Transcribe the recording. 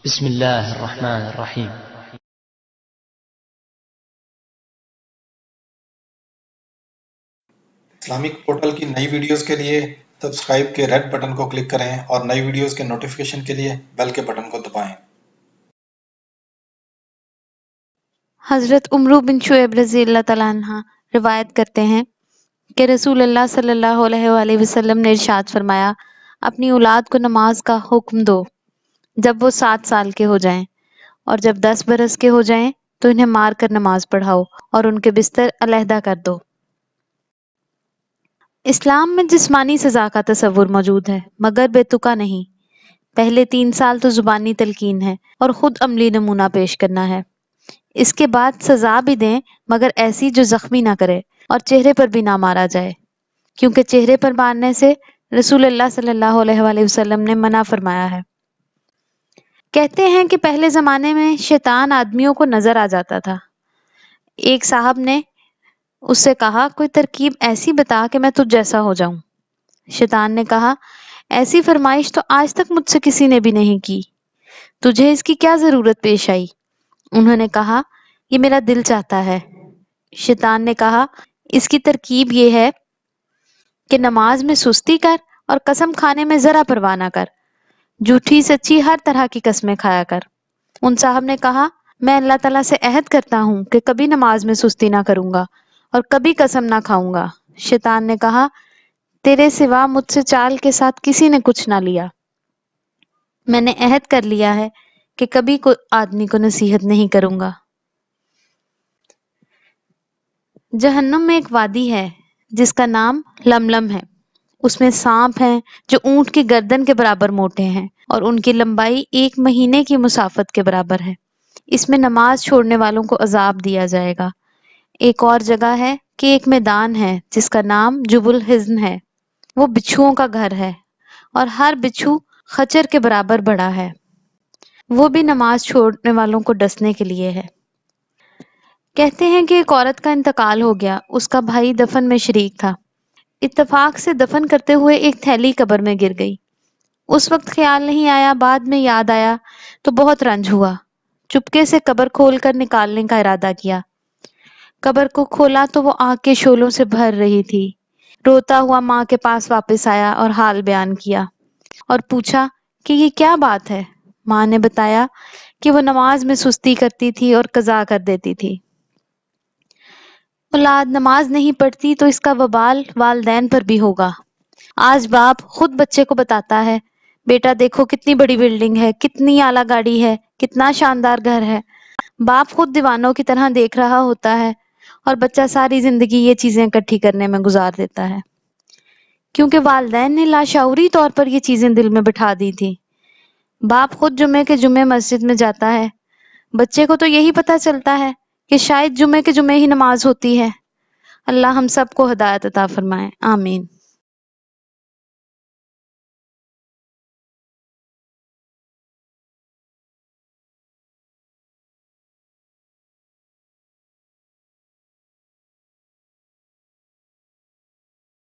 بسم اللہ الرحمن الرحیم۔ اسلامک پورٹل کی نئی ویڈیوز کے لیے سبسکرائب کے ریڈ بٹن کو کلک کریں اور نئی ویڈیوز کے نوٹیفیکیشن کے لیے بیل کے بٹن کو دبائیں۔ حضرت عمرو بن شعیب رضی اللہ تعالیٰ عنہ روایت کرتے ہیں کہ رسول اللہ صلی اللہ علیہ وآلہ وسلم نے ارشاد فرمایا، اپنی اولاد کو نماز کا حکم دو جب وہ 7 سال کے ہو جائیں، اور جب 10 برس کے ہو جائیں تو انہیں مار کر نماز پڑھاؤ اور ان کے بستر علیحدہ کر دو۔ اسلام میں جسمانی سزا کا تصور موجود ہے مگر بے تکا نہیں۔ پہلے 3 سال تو زبانی تلقین ہے اور خود عملی نمونہ پیش کرنا ہے۔ اس کے بعد سزا بھی دیں مگر ایسی جو زخمی نہ کرے اور چہرے پر بھی نہ مارا جائے، کیونکہ چہرے پر مارنے سے رسول اللہ صلی اللہ علیہ وآلہ وسلم نے منع فرمایا ہے۔ کہتے ہیں کہ پہلے زمانے میں شیطان آدمیوں کو نظر آ جاتا تھا۔ ایک صاحب نے اس سے کہا، کوئی ترکیب ایسی بتا کہ میں تجھ جیسا ہو جاؤں۔ شیطان نے کہا، ایسی فرمائش تو آج تک مجھ سے کسی نے بھی نہیں کی، تجھے اس کی کیا ضرورت پیش آئی؟ انہوں نے کہا، یہ میرا دل چاہتا ہے۔ شیطان نے کہا، اس کی ترکیب یہ ہے کہ نماز میں سستی کر اور قسم کھانے میں ذرا پرواہ نہ کر، جھوٹی سچی ہر طرح کی قسمیں کھایا کر۔ ان صاحب نے کہا، میں اللہ تعالیٰ سے عہد کرتا ہوں کہ کبھی نماز میں سستی نہ کروں گا اور کبھی قسم نہ کھاؤں گا۔ شیطان نے کہا، تیرے سوا مجھ سے چال کے ساتھ کسی نے کچھ نہ لیا، میں نے عہد کر لیا ہے کہ کبھی کوئی آدمی کو نصیحت نہیں کروں گا۔ جہنم میں ایک وادی ہے جس کا نام لملم ہے۔ اس میں سانپ ہیں جو اونٹ کی گردن کے برابر موٹے ہیں اور ان کی لمبائی 1 مہینے کی مسافت کے برابر ہے۔ اس میں نماز چھوڑنے والوں کو عذاب دیا جائے گا۔ ایک اور جگہ ہے کہ ایک میدان ہے جس کا نام جب الحزن ہے، وہ بچھوؤں کا گھر ہے اور ہر بچھو خچر کے برابر بڑا ہے، وہ بھی نماز چھوڑنے والوں کو ڈسنے کے لیے ہے۔ کہتے ہیں کہ ایک عورت کا انتقال ہو گیا، اس کا بھائی دفن میں شریک تھا۔ اتفاق سے دفن کرتے ہوئے ایک تھیلی قبر میں گر گئی۔ اس وقت خیال نہیں آیا، بعد میں یاد آیا تو بہت رنج ہوا۔ چپکے سے قبر کھول کر نکالنے کا ارادہ کیا۔ قبر کو کھولا تو وہ آگ کے شعلوں سے بھر رہی تھی۔ روتا ہوا ماں کے پاس واپس آیا اور حال بیان کیا اور پوچھا کہ یہ کیا بات ہے؟ ماں نے بتایا کہ وہ نماز میں سستی کرتی تھی اور قضا کر دیتی تھی۔ اولاد نماز نہیں پڑھتی تو اس کا وبال والدین پر بھی ہوگا۔ آج باپ خود بچے کو بتاتا ہے، بیٹا دیکھو کتنی بڑی بلڈنگ ہے، کتنی اعلیٰ گاڑی ہے، کتنا شاندار گھر ہے۔ باپ خود دیوانوں کی طرح دیکھ رہا ہوتا ہے اور بچہ ساری زندگی یہ چیزیں اکٹھی کرنے میں گزار دیتا ہے، کیونکہ والدین نے لاشعوری طور پر یہ چیزیں دل میں بٹھا دی تھی۔ باپ خود جمعے کے جمعے مسجد میں جاتا ہے، بچے کو تو یہی پتہ چلتا ہے کہ شاید جمعے کے جمعے ہی نماز ہوتی ہے۔ اللہ ہم سب کو ہدایت عطا فرمائے، آمین۔